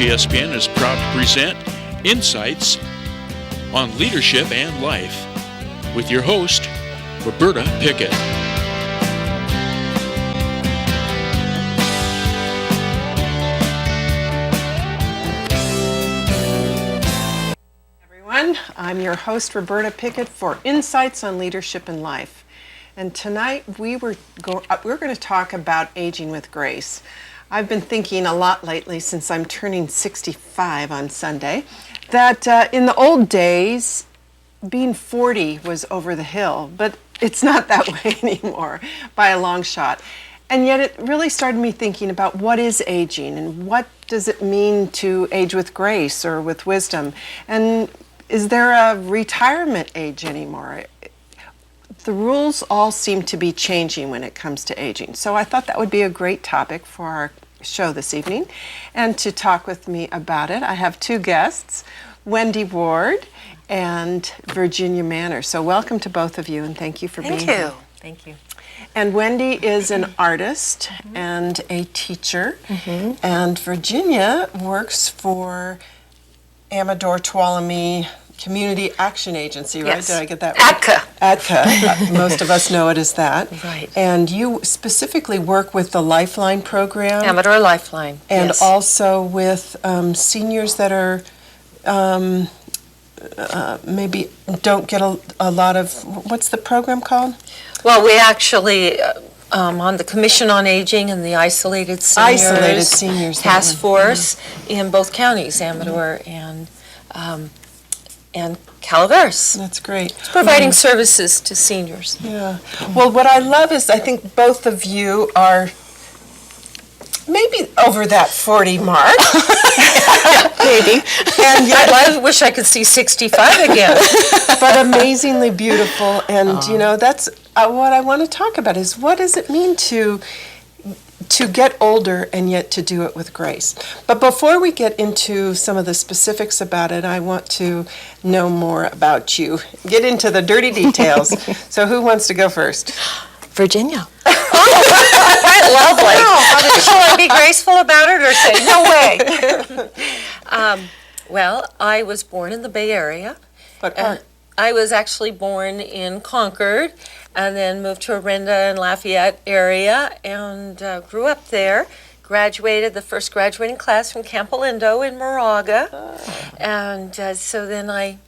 TSPN is proud to present Insights on Leadership and Life with your host, Roberta Pickett. Everyone, I'm your host, Roberta Pickett, for Insights on Leadership and Life. And tonight we're going to talk about aging with grace. I've been thinking a lot lately, since I'm turning 65 on Sunday, that in the old days, being 40 was over the hill, but it's not that way anymore by a long shot. And yet it really started me thinking about what is aging and what does it mean to age with grace or with wisdom? And is there a retirement age anymore? The rules all seem to be changing when it comes to aging. So I thought that would be a great topic for our show this evening. And to talk with me about it, I have two guests, Wendy Ward and Virginia Manor. So welcome to both of you, and thank you for being here. Thank you. And Wendy is an artist and a teacher, and Virginia works for Amador Tuolumne Community Action Agency, right? Yes. Did I get that right? ADCA. Most of us know it as that. Right. And you specifically work with the Lifeline program. Amador Lifeline. And yes. also with seniors that are maybe don't get a lot of, what's the program called? Well, we actually, on the Commission on Aging and the Isolated Seniors Task Force in both counties, Amador and Calaveras. That's great. It's providing services to seniors. Yeah. Well, what I love is I think both of you are maybe over that 40 mark. Maybe. And yet, I wish I could see 65 again. But amazingly beautiful. And, you know, that's what I want to talk about is what does it mean to get older and yet to do it with grace. But before we get into some of the specifics about it, I want to know more about you. Get into the dirty details. So who wants to go first? Virginia. Lovely. Shall I be graceful about it or say, no way? Well, I was born in the Bay Area. What part? I was actually born in Concord and then moved to Orinda and Lafayette area and grew up there. Graduated the first graduating class from Camp Alindo in Moraga. And so then I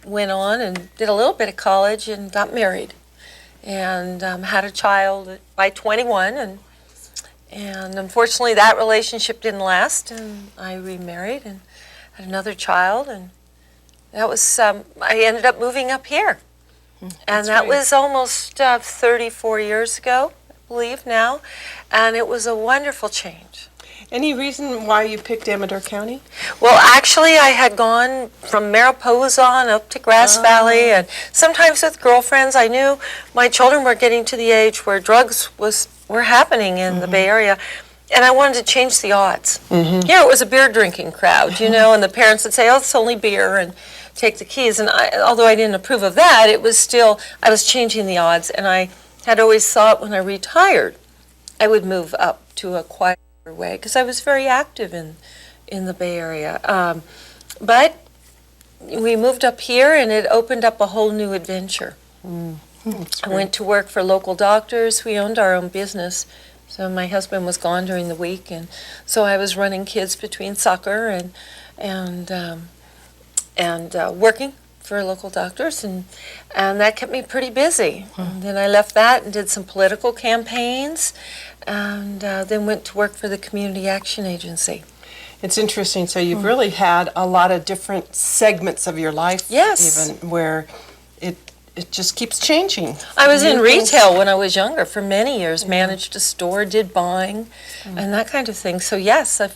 went on and did a little bit of college and got married. And had a child by 21, and unfortunately that relationship didn't last, and I remarried and had another child, and that was I ended up moving up here, and that was almost 34 years ago, I believe now, and it was a wonderful change. Any reason why you picked Amador County? Well, actually, I had gone from Mariposa on up to Grass Valley, and sometimes with girlfriends. I knew my children were getting to the age where drugs were happening in the Bay Area, and I wanted to change the odds. Here it was a beer drinking crowd, you know, and the parents would say, "Oh, it's only beer," and take the keys. And although I didn't approve of that, it was still, I was changing the odds, and I had always thought when I retired, I would move up to a quieter way, because I was very active in the Bay Area. But we moved up here, and it opened up a whole new adventure. I went to work for local doctors. We owned our own business, so my husband was gone during the week, and so I was running kids between soccer and working for local doctors, and that kept me pretty busy. And then I left that and did some political campaigns, and then went to work for the Community Action Agency. It's interesting. So you've really had a lot of different segments of your life, Yes. even where it just keeps changing. I was in retail when I was younger for many years, managed a store, did buying, and that kind of thing. So yes, I've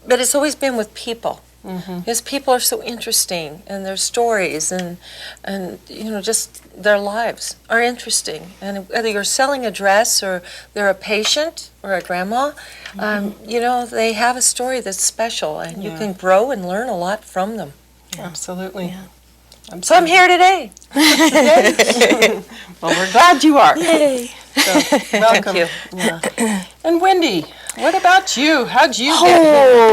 but it's always been with people. Because people are so interesting, and their stories and you know, just their lives are interesting. And whether you're selling a dress or they're a patient or a grandma, you know, they have a story that's special, and you can grow and learn a lot from them. Absolutely. Yeah. So I'm here today. Well, we're glad you are. Yay. So, welcome. Thank you. Yeah. And Wendy, What about you? How'd you get here?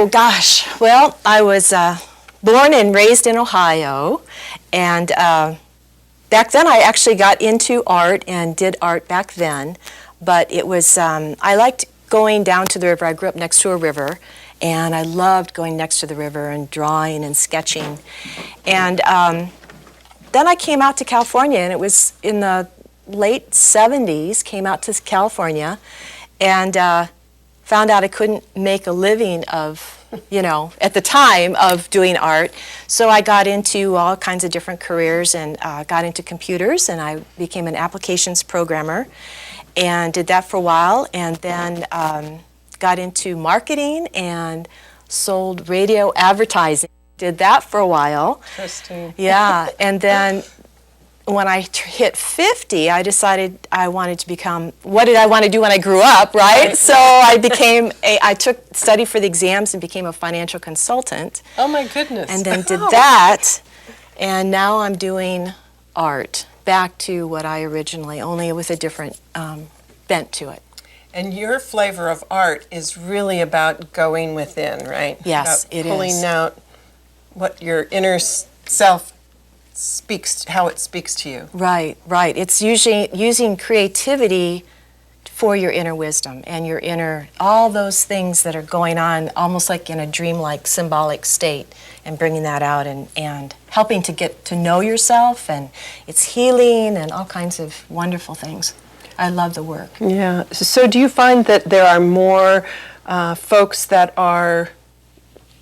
Oh, gosh. Well, I was born and raised in Ohio, and back then I actually got into art and did art back then, but it was, I liked going down to the river. I grew up next to a river, and I loved going next to the river and drawing and sketching. And then I came out to California, and it was in the late 70s, came out to California, and found out I couldn't make a living of, at the time of doing art. So I got into all kinds of different careers and got into computers, and I became an applications programmer and did that for a while, and then got into marketing and sold radio advertising. Did that for a while. Interesting. Yeah, and then when I hit 50, I decided I wanted to become, what did I want to do when I grew up, right? So I studied for the exams and became a financial consultant. Oh my goodness. And then did that, and now I'm doing art, back to what I originally, only with a different bent to it. And your flavor of art is really about going within, right? Yes, about it pulling is. out what your inner self speaks, how it speaks to you. Right, right. It's usually using creativity for your inner wisdom and your inner, all those things that are going on almost like in a dreamlike symbolic state, and bringing that out and helping to get to know yourself, and it's healing and all kinds of wonderful things. I love the work. Yeah. So do you find that there are more folks that are,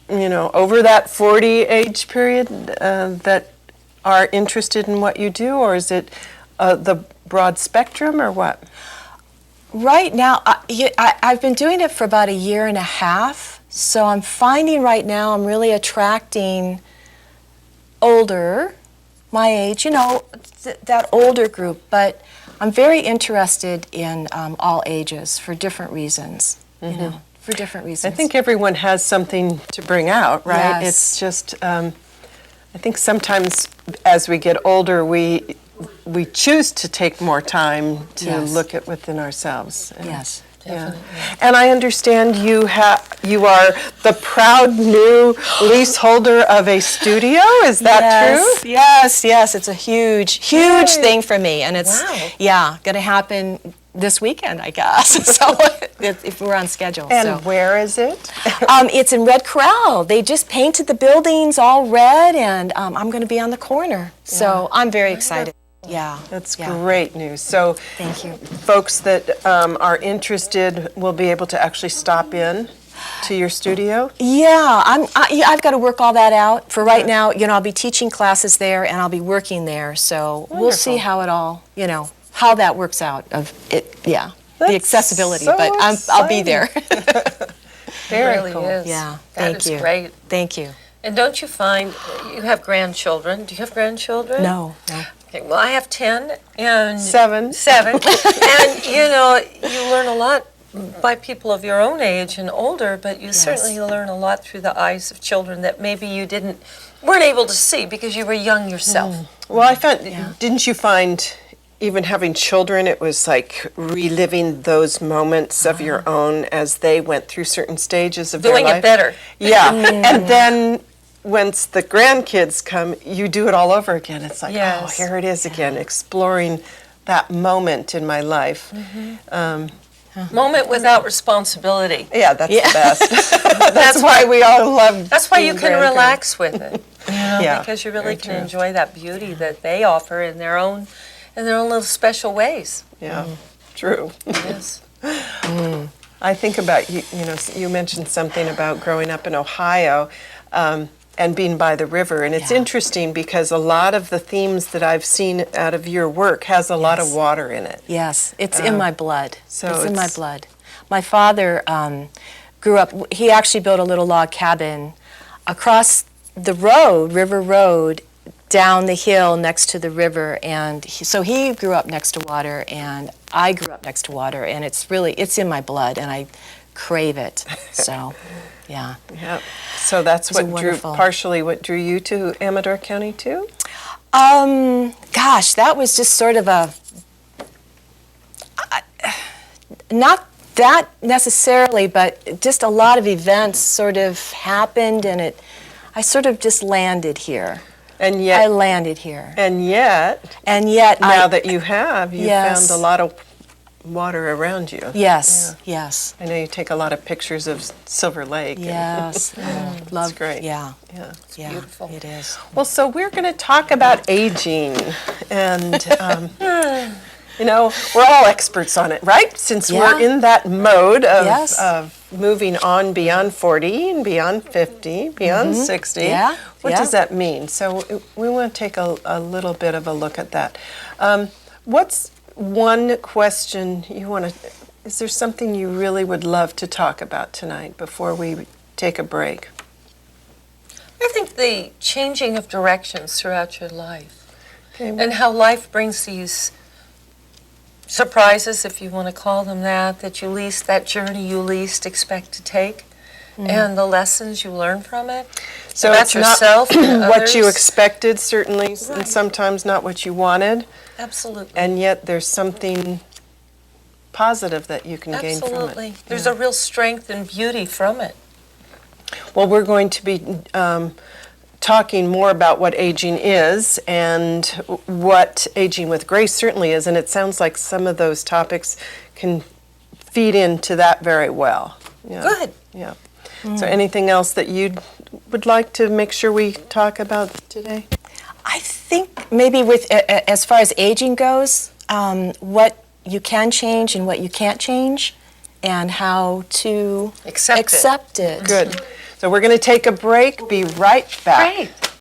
over that 40 age period that are interested in what you do, or is it the broad spectrum, or what? Right now, I've been doing it for about a year and a half, so I'm finding right now I'm really attracting older, my age, that older group, but I'm very interested in all ages for different reasons, for different reasons. I think everyone has something to bring out, right? Yes. It's just, I think sometimes as we get older, we choose to take more time to Yes. look at within ourselves. And, Yes. yeah. And I understand you are the proud new leaseholder of a studio. Is that true? Yes. It's a huge Yay. thing for me, and it's going to happen this weekend, I guess. So if we're on schedule. And where is it? It's in Red Corral. They just painted the buildings all red, and I'm going to be on the corner. So I'm very excited. Yeah. That's yeah. great news. So Thank you. folks that are interested will be able to actually stop in to your studio? Yeah, I've got to work all that out. For right now, I'll be teaching classes there, and I'll be working there. So we'll see Wonderful. how it all, how that works out. The That's accessibility, so but I'll be there. Very really cool. is. Yeah, That thank is you. great. Thank you. And don't you find you have grandchildren? Do you have grandchildren? No. Okay, well, I have 10 and 7. and you learn a lot by people of your own age and older, but you certainly learn a lot through the eyes of children that maybe you weren't able to see because you were young yourself. Well, I found, didn't you find even having children, it was like reliving those moments of your own as they went through certain stages of their life? Doing it better. Yeah, and then once the grandkids come, you do it all over again. It's like, Yes. oh, here it is again, exploring that moment in my life. Moment without responsibility. Yeah, that's the best. That's why we all love. That's why you being can grandparents. relax with it. Yeah, Because you really very can true. enjoy that beauty that they offer in their own little special ways. Yeah, true. Yes. I think about you mentioned something about growing up in Ohio and being by the river, and it's interesting because a lot of the themes that I've seen out of your work has a lot of water in it. Yes, it's in my blood. so it's in my it's- blood. My father grew up, he actually built a little log cabin across the road, River Road, down the hill next to the river, and so he grew up next to water, and I grew up next to water, and it's in my blood, and I crave it. So, yeah. Yeah. So that's It's a what wonderful- partially what drew you to Amador County too? Gosh, that was just sort of not that necessarily, but just a lot of events sort of happened, and I sort of just landed here. And I yet, landed here. and yet, And yet, now that you have, you Yes. found a lot of water around you. yes, yes, I know you take a lot of pictures of Silver Lake. and- yes. That's great. Yeah, Yeah. yeah, beautiful. it is. Well, so we're going to talk about aging, and you know, we're all experts on it, right? Since we're Yeah. in that mode of, Yes. of moving on beyond 40 and beyond 50, beyond 60. Yeah, What yeah. does that mean? So we want to take a little bit of a look at that. What's one question you want to? Is there something you really would love to talk about tonight before we take a break? I think the changing of directions throughout your life Okay. and how life brings these surprises, if you want to call them that journey you least expect to take, and the lessons you learn from it. So about it's not yourself and what you others. expected, certainly, and Right. sometimes not what you wanted, Absolutely. and yet there's something positive that you can gain from it. Absolutely. There's a real strength and beauty from it. Well, we're going to be talking more about what aging is and what aging with grace certainly is, and it sounds like some of those topics can feed into that very well. Yeah. Good. Yeah. So anything else that you would like to make sure we talk about today? I think maybe with as far as aging goes, what you can change and what you can't change, and how to Accept it. accept it. Good. So we're going to take a break. Be right back. Great.